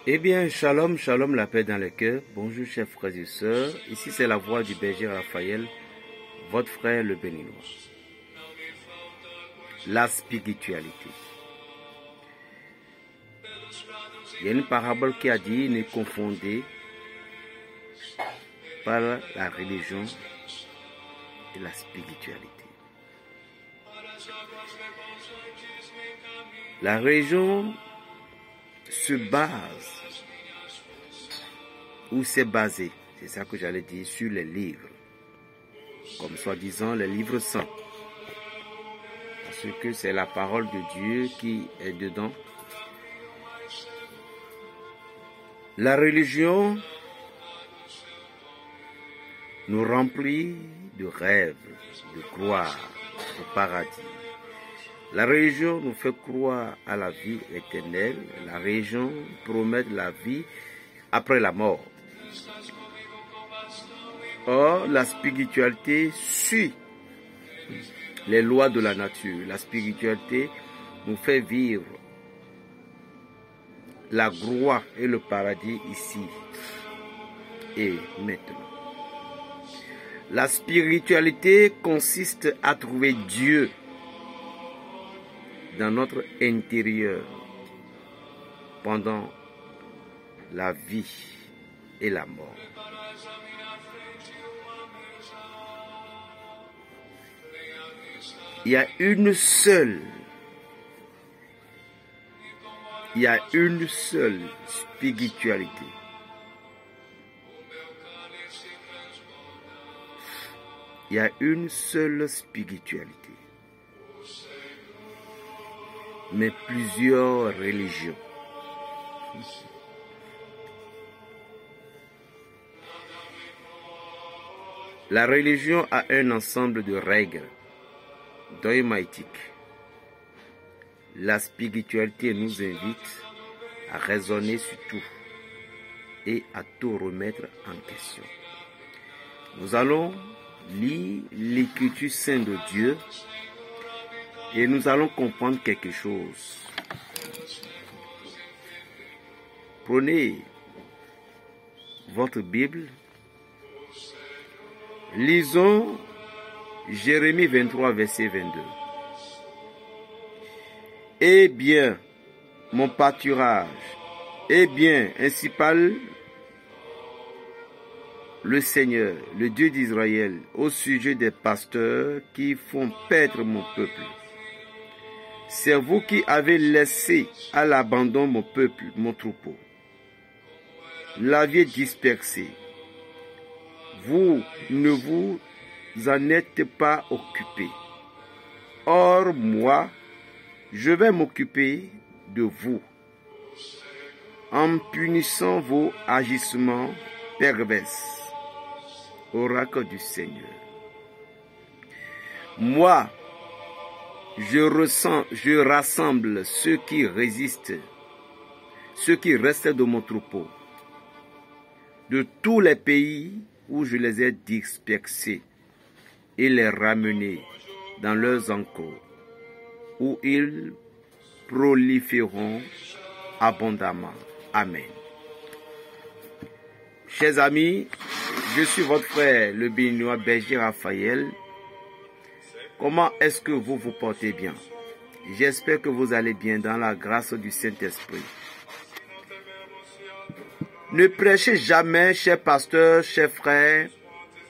Eh bien, shalom, shalom, la paix dans le cœur. Bonjour, chers frères et sœurs. Ici, c'est la voix du berger Raphaël, votre frère le béninois. La spiritualité. Il y a une parabole qui a dit, ne confondez pas la religion et la spiritualité. La religion se base, ou s'est basée, c'est ça que j'allais dire, sur les livres, comme soi-disant les livres saints, parce que c'est la parole de Dieu qui est dedans. La religion nous remplit de rêves, de gloire au paradis. La religion nous fait croire à la vie éternelle. La religion promet la vie après la mort. Or, la spiritualité suit les lois de la nature. La spiritualité nous fait vivre la gloire et le paradis ici et maintenant. La spiritualité consiste à trouver Dieu dans notre intérieur pendant la vie et la mort. Il y a une seule spiritualité. Il y a une seule spiritualité. Mais plusieurs religions. La religion a un ensemble de règles dogmatiques. La spiritualité nous invite à raisonner sur tout et à tout remettre en question. Nous allons lire l'écriture sainte de Dieu et nous allons comprendre quelque chose. Prenez votre Bible. Lisons Jérémie 23, verset 22. Eh bien, mon pâturage, eh bien, ainsi parle le Seigneur, le Dieu d'Israël, au sujet des pasteurs qui font perdre mon peuple. C'est vous qui avez laissé à l'abandon mon peuple, mon troupeau. L'aviez dispersé. Vous ne vous en êtes pas occupé. Or, moi, je vais m'occuper de vous en punissant vos agissements pervers. Oracle du Seigneur. Moi, je rassemble ceux qui résistent, ceux qui restent de mon troupeau, de tous les pays où je les ai dispersés et les ramenés dans leurs enclos, où ils proliféreront abondamment. Amen. Chers amis, je suis votre frère, le béninois berger Raphaël. Comment est-ce que vous vous portez bien? J'espère que vous allez bien dans la grâce du Saint-Esprit. Ne prêchez jamais, chers pasteurs, chers frères,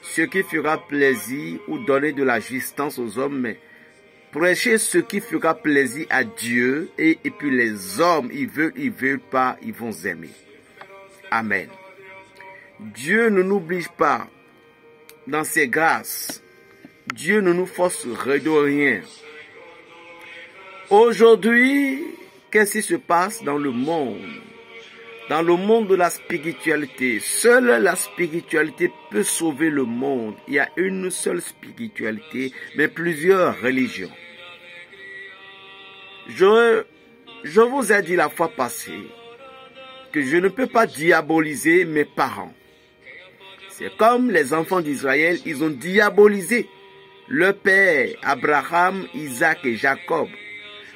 ce qui fera plaisir ou donner de la justesse aux hommes, mais prêchez ce qui fera plaisir à Dieu et puis les hommes, ils veulent pas, ils vont aimer. Amen. Dieu ne nous oblige pas dans ses grâces. Dieu ne nous force de rien. Aujourd'hui, qu'est-ce qui se passe dans le monde? Dans le monde de la spiritualité, seule la spiritualité peut sauver le monde. Il y a une seule spiritualité, mais plusieurs religions. Je vous ai dit la fois passée que je ne peux pas diaboliser mes parents. C'est comme les enfants d'Israël, ils ont diabolisé leur père Abraham, Isaac et Jacob.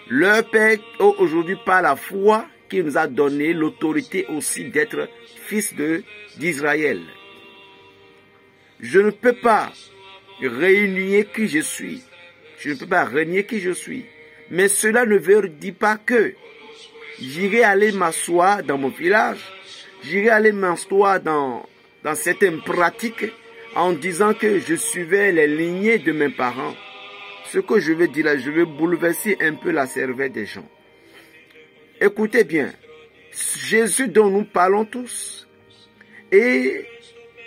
Leur père aujourd'hui par la foi qui nous a donné l'autorité aussi d'être fils d'Israël. Je ne peux pas renier qui je suis. Je ne peux pas renier qui je suis. Mais cela ne veut dire pas que j'irai aller m'asseoir dans mon village, j'irai aller m'asseoir dans certaines pratiques en disant que je suivais les lignées de mes parents. Ce que je veux dire là, je veux bouleverser un peu la cervelle des gens. Écoutez bien, Jésus dont nous parlons tous et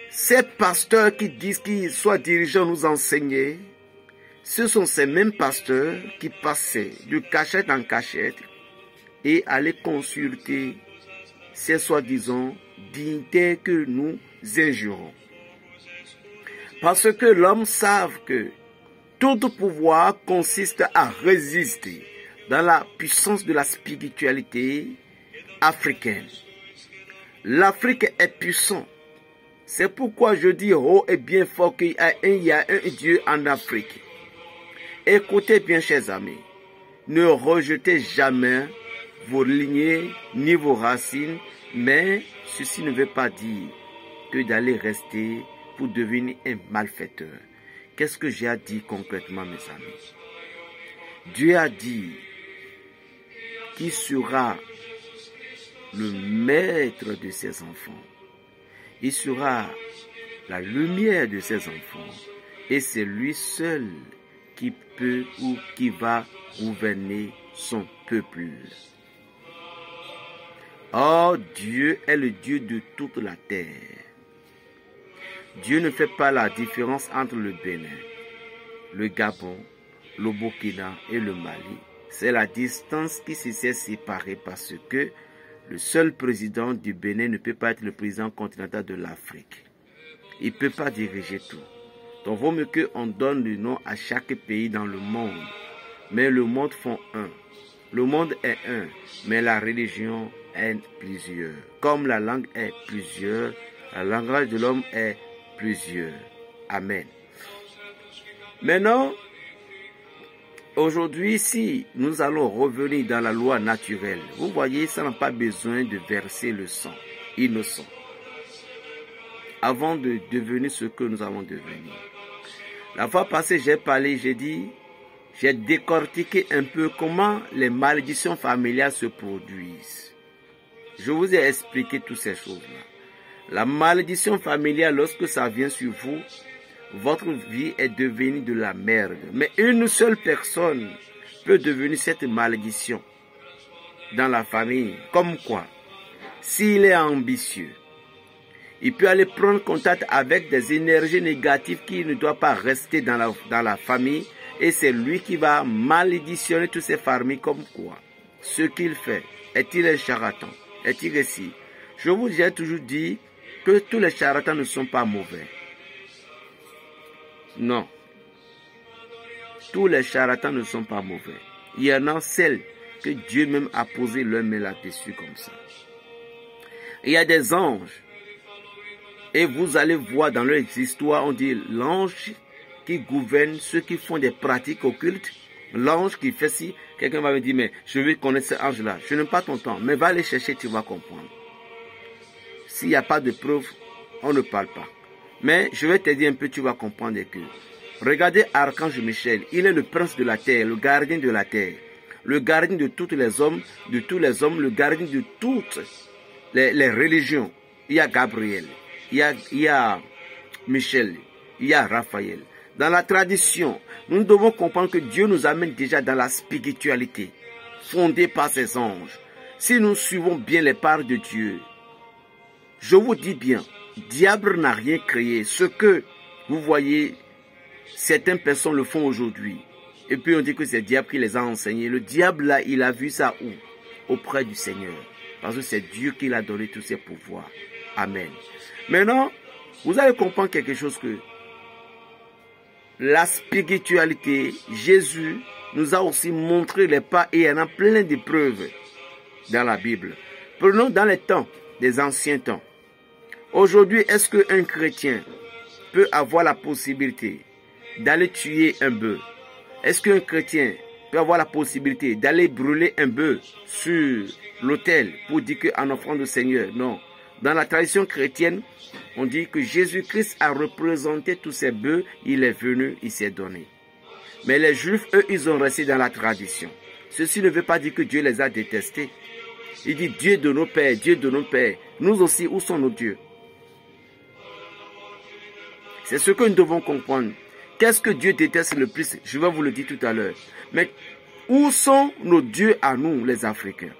ces pasteurs qui disent qu'ils soient dirigeants nous enseigner, ce sont ces mêmes pasteurs qui passaient de cachette en cachette et allaient consulter ces soi-disant dignitaires que nous injurons. Parce que l'homme savent que tout pouvoir consiste à résister dans la puissance de la spiritualité africaine. L'Afrique est puissante. C'est pourquoi je dis haut et bien fort qu'il y a un Dieu en Afrique. Écoutez bien, chers amis, ne rejetez jamais vos lignées ni vos racines, mais ceci ne veut pas dire que d'aller rester pour devenir un malfaiteur. Qu'est-ce que j'ai à dire concrètement, mes amis? Dieu a dit qu'il sera le maître de ses enfants. Il sera la lumière de ses enfants. Et c'est lui seul qui peut ou qui va gouverner son peuple. Or, Dieu est le Dieu de toute la terre. Dieu ne fait pas la différence entre le Bénin, le Gabon, le Burkina et le Mali. C'est la distance qui s'est séparée parce que le seul président du Bénin ne peut pas être le président continental de l'Afrique. Il ne peut pas diriger tout. Donc, il vaut mieux qu'on donne le nom à chaque pays dans le monde. Mais le monde font un. Le monde est un, mais la religion est plusieurs. Comme la langue est plusieurs, le langage de l'homme est plusieurs. Amen. Maintenant, aujourd'hui, si nous allons revenir dans la loi naturelle, vous voyez, ça n'a pas besoin de verser le sang innocent avant de devenir ce que nous allons devenir. La fois passée, j'ai parlé, j'ai décortiqué un peu comment les malédictions familiales se produisent. Je vous ai expliqué toutes ces choses-là. La malédiction familiale, lorsque ça vient sur vous, votre vie est devenue de la merde. Mais une seule personne peut devenir cette malédiction dans la famille. Comme quoi? S'il est ambitieux, il peut aller prendre contact avec des énergies négatives qui ne doivent pas rester dans la famille. Et c'est lui qui va maléditionner toutes ces familles. Comme quoi? Ce qu'il fait, est-il un charlatan? Est-il ici? Je vous ai toujours dit que tous les charlatans ne sont pas mauvais. Non. Tous les charlatans ne sont pas mauvais. Il y en a celles que Dieu même a posé leur main là-dessus comme ça. Il y a des anges. Et vous allez voir dans leur histoire, on dit l'ange qui gouverne ceux qui font des pratiques occultes. L'ange qui fait ci. Quelqu'un va me dire, mais je veux connaître cet ange-là. Je n'ai pas ton temps, mais va aller chercher, tu vas comprendre. S'il n'y a pas de preuves, on ne parle pas. Mais je vais te dire un peu, tu vas comprendre que. Regardez Archange Michel, il est le prince de la terre, le gardien de la terre. Le gardien de tous les hommes, le gardien de toutes les religions. Il y a Gabriel, il y a Michel, il y a Raphaël. Dans la tradition, nous devons comprendre que Dieu nous amène déjà dans la spiritualité, fondée par ses anges. Si nous suivons bien les parts de Dieu, je vous dis bien, diable n'a rien créé. Ce que vous voyez, certaines personnes le font aujourd'hui. Et puis on dit que c'est le diable qui les a enseignés. Le diable là, il a vu ça où? Auprès du Seigneur. Parce que c'est Dieu qui l'a donné tous ses pouvoirs. Amen. Maintenant, vous allez comprendre quelque chose que la spiritualité, Jésus nous a aussi montré les pas et il y en a plein de preuves dans la Bible. Prenons dans les temps des anciens temps. Aujourd'hui, est-ce qu'un chrétien peut avoir la possibilité d'aller tuer un bœuf? Est-ce qu'un chrétien peut avoir la possibilité d'aller brûler un bœuf sur l'autel pour dire qu'en offrande au Seigneur. Non. Dans la tradition chrétienne, on dit que Jésus-Christ a représenté tous ces bœufs, il est venu, il s'est donné. Mais les Juifs, eux, ils ont resté dans la tradition. Ceci ne veut pas dire que Dieu les a détestés. Il dit Dieu de nos pères, Dieu de nos pères. Nous aussi, où sont nos dieux? C'est ce que nous devons comprendre. Qu'est-ce que Dieu déteste le plus? Je vais vous le dire tout à l'heure. Mais où sont nos dieux à nous, les Africains?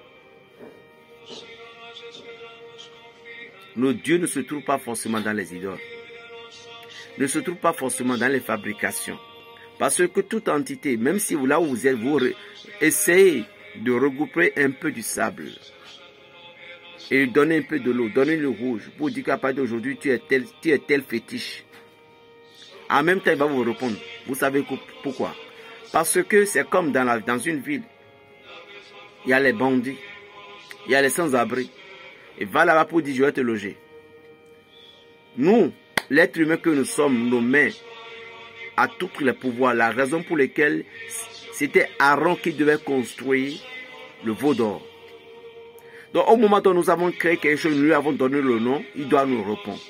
Nos dieux ne se trouvent pas forcément dans les idoles. Ne se trouvent pas forcément dans les fabrications. Parce que toute entité, même si là où vous êtes, vous essayez de regrouper un peu du sable et donner un peu de l'eau, donner le rouge pour dire qu'à partir d'aujourd'hui, tu es tel fétiche. En même temps, il va vous répondre. Vous savez pourquoi? Parce que c'est comme dans une ville. Il y a les bandits, il y a les sans-abri. Et va là-bas pour dire, je vais te loger. Nous, l'être humain que nous sommes, nos mains, à tous les pouvoirs. La raison pour laquelle c'était Aaron qui devait construire le veau d'or. Donc au moment où nous avons créé quelque chose, nous lui avons donné le nom, il doit nous répondre.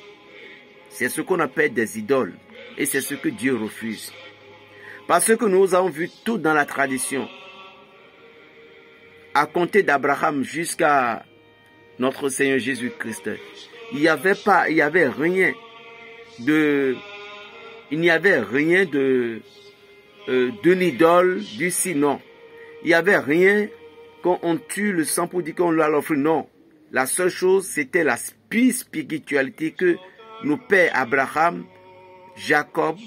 C'est ce qu'on appelle des idoles. Et c'est ce que Dieu refuse. Parce que nous avons vu tout dans la tradition. À compter d'Abraham jusqu'à notre Seigneur Jésus-Christ. Il n'y avait rien d'une idole, du sinon. Il n'y avait rien qu'on tue le sang pour dire qu'on l'a l'offre. Non. La seule chose, c'était la spiritualité que nos pères Abraham, Jacob,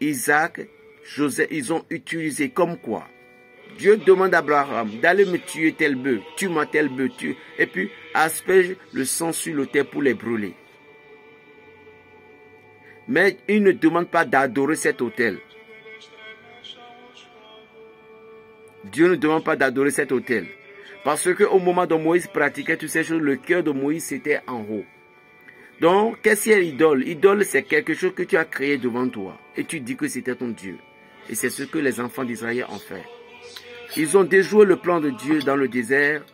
Isaac, Joseph, ils ont utilisé comme quoi. Dieu demande à Abraham d'aller me tuer tel bœuf, tue-moi tel bœuf, et puis asperge le sang sur l'autel pour les brûler. Mais il ne demande pas d'adorer cet autel. Dieu ne demande pas d'adorer cet autel. Parce qu'au moment où Moïse pratiquait toutes ces choses, le cœur de Moïse était en haut. Donc, qu'est-ce qu'est l'idole? L'idole, c'est quelque chose que tu as créé devant toi. Et tu dis que c'était ton Dieu. Et c'est ce que les enfants d'Israël ont fait. Ils ont déjoué le plan de Dieu dans le désert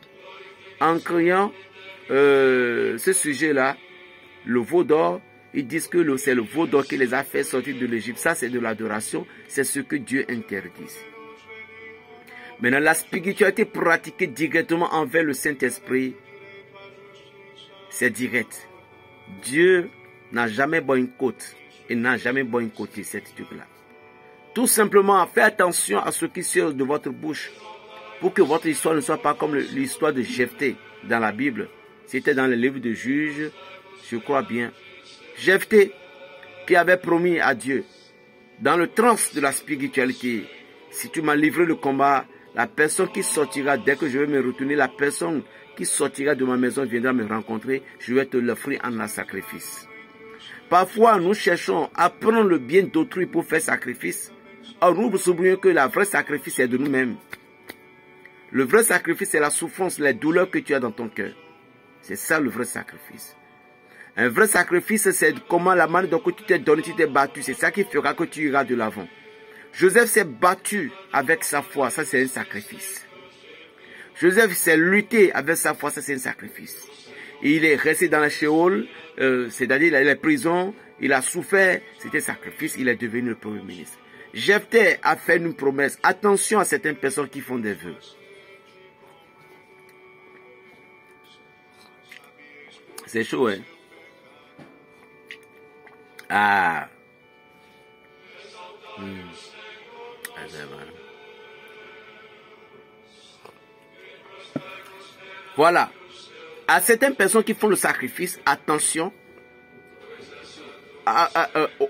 en créant ce sujet-là, le veau d'or. Ils disent que c'est le veau d'or qui les a fait sortir de l'Égypte. Ça, c'est de l'adoration. C'est ce que Dieu interdit. Maintenant, la spiritualité pratiquée directement envers le Saint-Esprit, c'est direct. Dieu n'a jamais boycotté et n'a jamais boycotté cette truc-là. Tout simplement, faites attention à ce qui sort de votre bouche pour que votre histoire ne soit pas comme l'histoire de Jephthé dans la Bible. C'était dans le livre de Juges, je crois bien. Jephthé qui avait promis à Dieu, dans le trance de la spiritualité, si tu m'as livré le combat, la personne qui sortira, dès que je vais me retourner, la personne qui sortira de ma maison viendra me rencontrer, je vais te l'offrir en un sacrifice. Parfois, nous cherchons à prendre le bien d'autrui pour faire sacrifice. Or, nous nous oublions que le vrai sacrifice est de nous-mêmes. Le vrai sacrifice, c'est la souffrance, les douleurs que tu as dans ton cœur. C'est ça le vrai sacrifice. Un vrai sacrifice, c'est comment la manière dont tu t'es donné, tu t'es battu. C'est ça qui fera que tu iras de l'avant. Joseph s'est battu avec sa foi, ça c'est un sacrifice. Joseph s'est lutté avec sa foi, ça c'est un sacrifice. Et il est resté dans la Sheol, c'est-à-dire la prison, il a souffert, c'était un sacrifice, il est devenu le premier ministre. Jephthé a fait une promesse. Attention à certaines personnes qui font des vœux. C'est chaud, hein? Ah. Voilà. À certaines personnes qui font le sacrifice, attention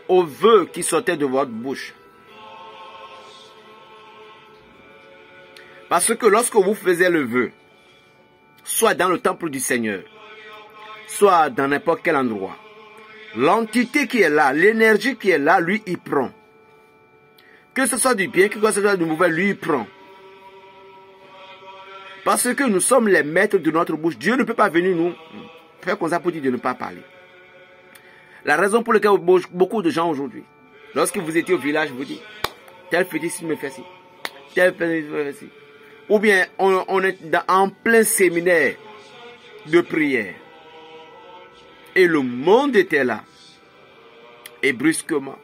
aux vœux qui sortaient de votre bouche. Parce que lorsque vous faisiez le vœu, soit dans le temple du Seigneur, soit dans n'importe quel endroit, l'entité qui est là, l'énergie qui est là, lui, il prend. Que ce soit du bien, que ce soit du mauvais, lui, il prend. Parce que nous sommes les maîtres de notre bouche. Dieu ne peut pas venir nous faire comme ça pour dire de ne pas parler. La raison pour laquelle beaucoup de gens aujourd'hui, lorsque vous étiez au village, vous dites, tel petit, il me fait ci. Ou bien on est en plein séminaire de prière. Et le monde était là. Et brusquement,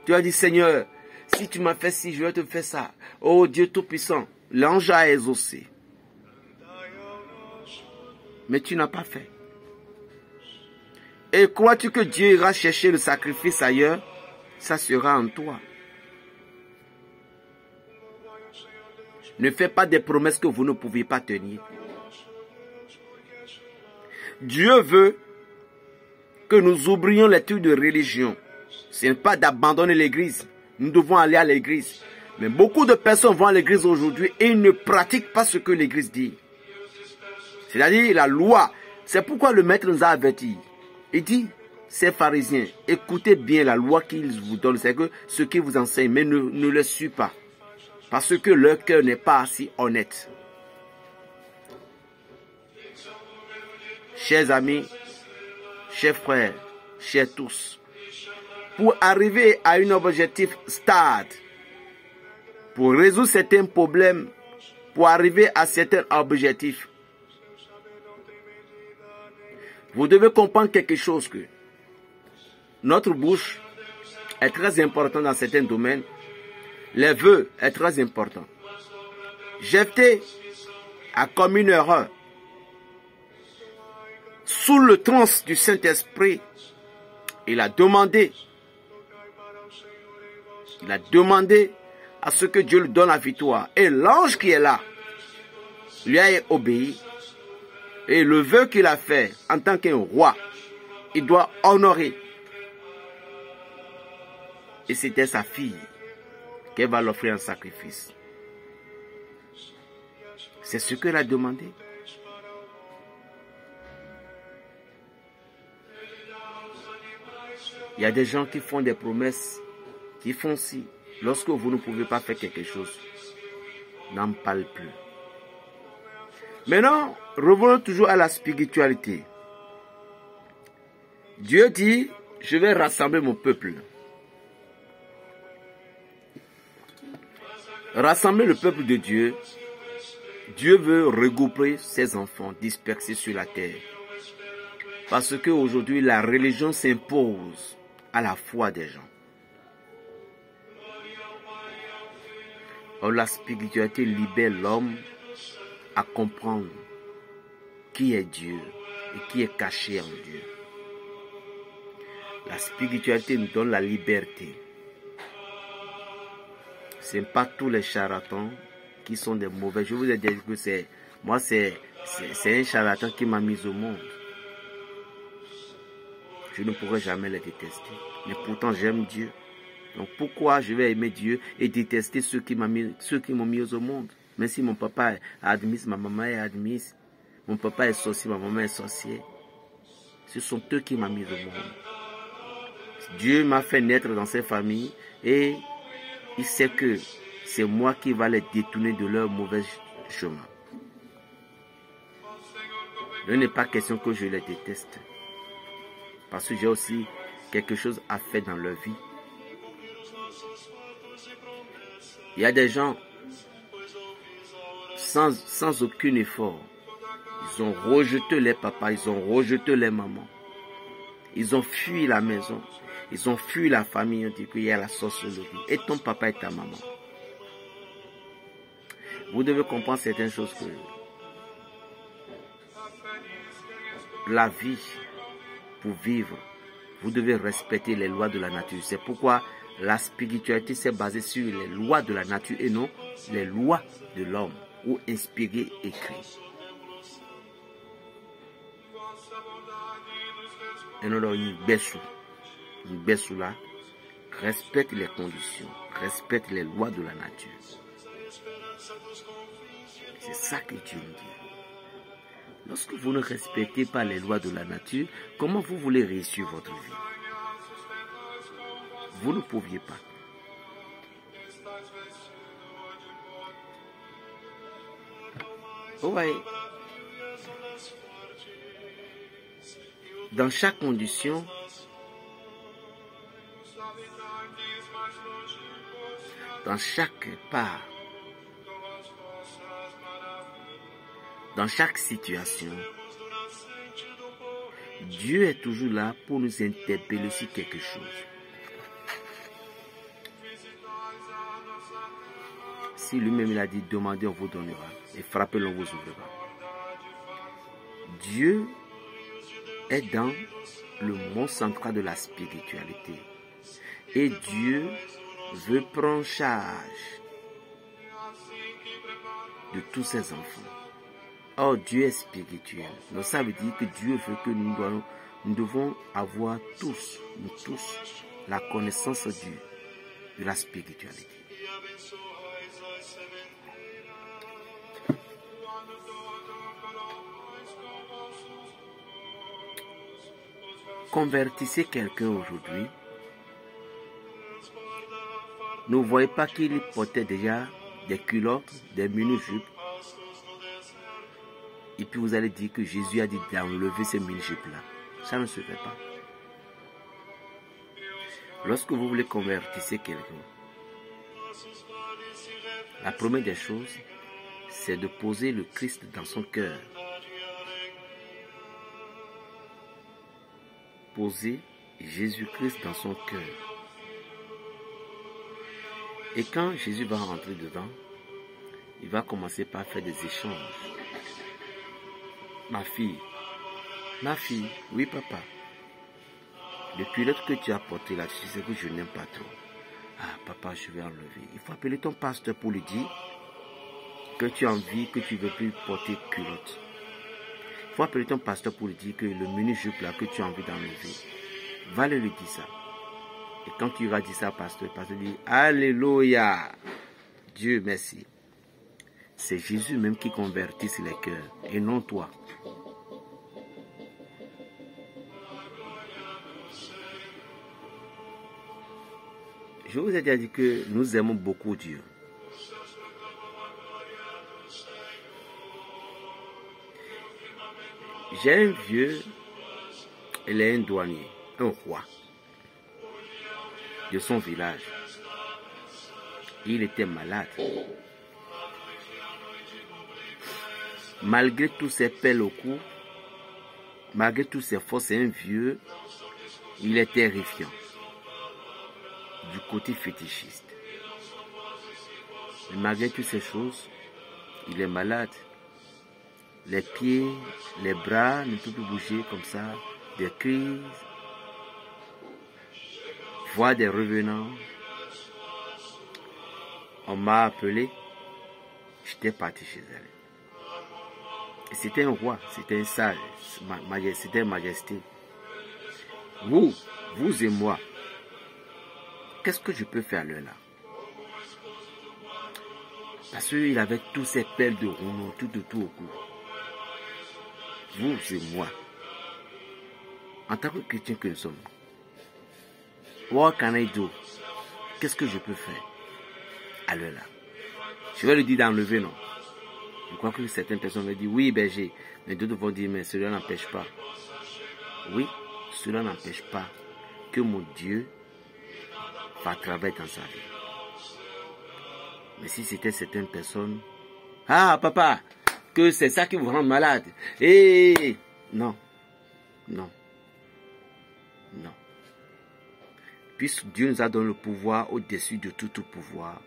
tu as dit, Seigneur, si tu m'as fait ci, je vais te faire ça. Oh Dieu Tout-Puissant, l'ange a exaucé. Mais tu n'as pas fait. Et crois-tu que Dieu ira chercher le sacrifice ailleurs? Ça sera en toi. Ne faites pas des promesses que vous ne pouvez pas tenir. Dieu veut que nous oublions les trucs de religion. Ce n'est pas d'abandonner l'église. Nous devons aller à l'église. Mais beaucoup de personnes vont à l'église aujourd'hui et ils ne pratiquent pas ce que l'église dit. C'est-à-dire la loi. C'est pourquoi le maître nous a avertis. Il dit, ces pharisiens, écoutez bien la loi qu'ils vous donnent. C'est que ce qu'ils vous enseignent, mais ne le suivez pas. Parce que leur cœur n'est pas assez honnête. Chers amis, chers frères, chers tous, pour arriver à un objectif stade, pour résoudre certains problèmes, pour arriver à certains objectifs, vous devez comprendre quelque chose que notre bouche est très importante dans certains domaines. Les vœux est très important. Jephthé a commis une erreur. Sous le trance du Saint-Esprit, il a demandé à ce que Dieu lui donne la victoire. Et l'ange qui est là lui a obéi. Et le vœu qu'il a fait en tant qu'un roi, il doit honorer. Et c'était sa fille qu'elle va l'offrir en sacrifice. C'est ce qu'elle a demandé. Il y a des gens qui font des promesses, qui font ci. Lorsque vous ne pouvez pas faire quelque chose, n'en parle plus. Maintenant, revenons toujours à la spiritualité. Dieu dit, je vais rassembler mon peuple. Rassembler le peuple de Dieu, Dieu veut regrouper ses enfants dispersés sur la terre. Parce qu'aujourd'hui, la religion s'impose à la foi des gens. Or, la spiritualité libère l'homme à comprendre qui est Dieu et qui est caché en Dieu. La spiritualité nous donne la liberté. Ce n'est pas tous les charlatans qui sont des mauvais. Je vous ai dit que c'est un charlatan qui m'a mis au monde. Je ne pourrai jamais les détester. Mais pourtant, j'aime Dieu. Donc pourquoi je vais aimer Dieu et détester ceux qui m'ont mis au monde? Même si mon papa est admise, ma maman est admise, mon papa est sorcier, ma maman est sorcière. Ce sont eux qui m'ont mis au monde. Dieu m'a fait naître dans cette famille et il sait que c'est moi qui va les détourner de leur mauvais chemin. Il n'est pas question que je les déteste. Parce que j'ai aussi quelque chose à faire dans leur vie. Il y a des gens sans aucun effort. Ils ont rejeté les papas, ils ont rejeté les mamans. Ils ont fui la maison. Ils ont fui la famille. On dit qu'il y a la sorcellerie. Et ton papa et ta maman. Vous devez comprendre certaines choses que la vie, pour vivre, vous devez respecter les lois de la nature. C'est pourquoi la spiritualité s'est basée sur les lois de la nature et non les lois de l'homme ou inspirées, écrites. Et nous une baisse là, respecte les conditions, respecte les lois de la nature. C'est ça que Dieu nous dit. Lorsque vous ne respectez pas les lois de la nature, comment vous voulez réussir votre vie? Vous ne pouviez pas. Vous voyez, dans chaque condition, dans chaque part, dans chaque situation, Dieu est toujours là pour nous interpeller sur quelque chose. Si lui-même il a dit, demandez, on vous donnera, et frappez, on vous ouvrira. Dieu est dans le monde central de la spiritualité. Et Dieu veut prendre charge de tous ses enfants. Or, Dieu est spirituel. Donc ça veut dire que Dieu veut que nous devons avoir tous, nous tous, la connaissance de la spiritualité. Convertissez quelqu'un aujourd'hui. Ne voyez pas qu'il portait déjà des culottes, des mini-jupes. Et puis vous allez dire que Jésus a dit d'enlever ces mini-jupes-là. Ça ne se fait pas. Lorsque vous voulez convertir quelqu'un, la première des choses, c'est de poser le Christ dans son cœur. Poser Jésus-Christ dans son cœur. Et quand Jésus va rentrer dedans, il va commencer par faire des échanges. Ma fille, oui papa, le culotte que tu as porté là, tu sais que je n'aime pas trop. Ah papa, je vais enlever. Il faut appeler ton pasteur pour lui dire que tu as envie, que tu ne veux plus porter culotte. Il faut appeler ton pasteur pour lui dire que le mini-jupe là que tu as envie d'enlever, va lui dire ça. Et quand tu vas dire ça, pasteur, le pasteur dit Alléluia, Dieu merci. C'est Jésus même qui convertit les cœurs et non toi. Je vous ai déjà dit que nous aimons beaucoup Dieu. J'ai un vieux, il est un douanier, un roi de son village. Il était malade. Malgré tous ses pelles au cou, malgré tous ses forces, c'est un vieux, il est terrifiant du côté fétichiste. Mais malgré toutes ces choses, il est malade. Les pieds, les bras ne peuvent plus bouger comme ça, des crises, voir des revenants. On m'a appelé, j'étais parti chez elle. Et c'était un roi, c'était un sage, c'était une majesté. Vous et moi, qu'est-ce que je peux faire là? Parce qu'il avait tous ces pelles de rouleau, tout au cou. Vous et moi, en tant que chrétien que nous sommes, what can I do? Qu'est-ce que je peux faire? Alors là, je vais lui dire d'enlever, non? Je crois que certaines personnes vont dire, oui, berger, mais d'autres vont dire, mais cela n'empêche pas. Oui, cela n'empêche pas que mon Dieu va travailler dans sa vie. Mais si c'était certaines personnes, ah papa, que c'est ça qui vous rend malade. Et non. Puisque Dieu nous a donné le pouvoir au-dessus de tout pouvoir,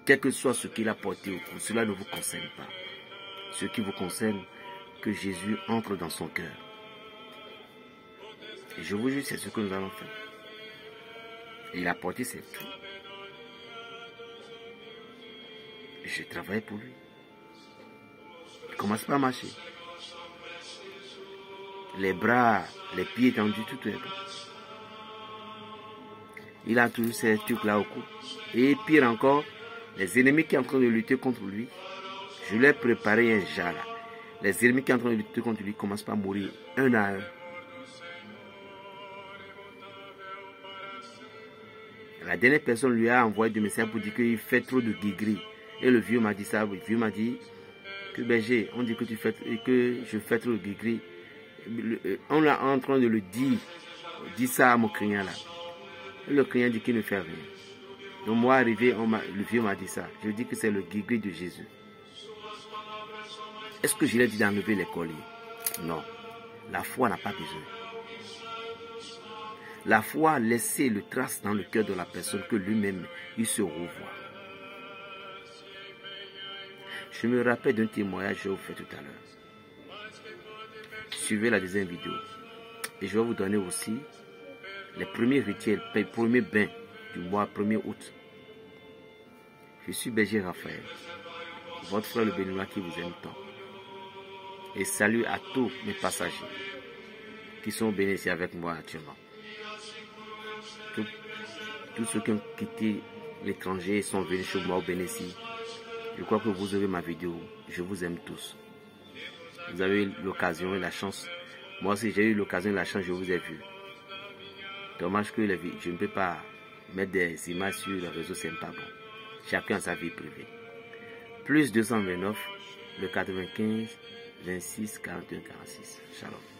quel que soit ce qu'il a porté au cou, cela ne vous concerne pas. Ce qui vous concerne, que Jésus entre dans son cœur. Et je vous jure, c'est ce que nous allons faire. Et il a porté ses tout. Et je travaille pour lui. Il commence pas à marcher. Les bras, les pieds tendus, tout est bon. Il a toujours ces trucs-là au cou. Et pire encore, les ennemis qui sont en train de lutter contre lui, je lui ai préparé un jar. Les ennemis qui sont en train de lutter contre lui commencent par mourir un à un. La dernière personne lui a envoyé des messages pour dire qu'il fait trop de guigris. Et le vieux m'a dit ça. Le vieux m'a dit que berger, on dit que je fais trop de guigris. On est en train de le dire. Dit ça à mon client là. Et le client dit qu'il ne fait rien. Donc moi arrivé, le vieux m'a dit ça. Je dis que c'est le guigui de Jésus. Est-ce que je lui ai dit d'enlever les colliers? Non. La foi n'a pas besoin. La foi a laissé le trace dans le cœur de la personne que lui-même, il se revoit. Je me rappelle d'un témoignage que je vous fais tout à l'heure. Suivez la deuxième vidéo. Et je vais vous donner aussi les premiers rituels, les premiers bains du mois 1er août. Je suis Berger Raphaël, votre frère le béninois qui vous aime tant. Et salut à tous mes passagers qui sont bénis avec moi actuellement. Tous ceux qui ont quitté l'étranger et sont venus chez moi au Bénécy. Je crois que vous aurez ma vidéo. Je vous aime tous. Vous avez eu l'occasion et la chance. Moi aussi, j'ai eu l'occasion et la chance, je vous ai vu. Dommage que je ne peux pas mettre des images sur les réseaux, c'est pas bon. Chacun a sa vie privée. Plus 229, le 95, 26, 41, 46. Shalom.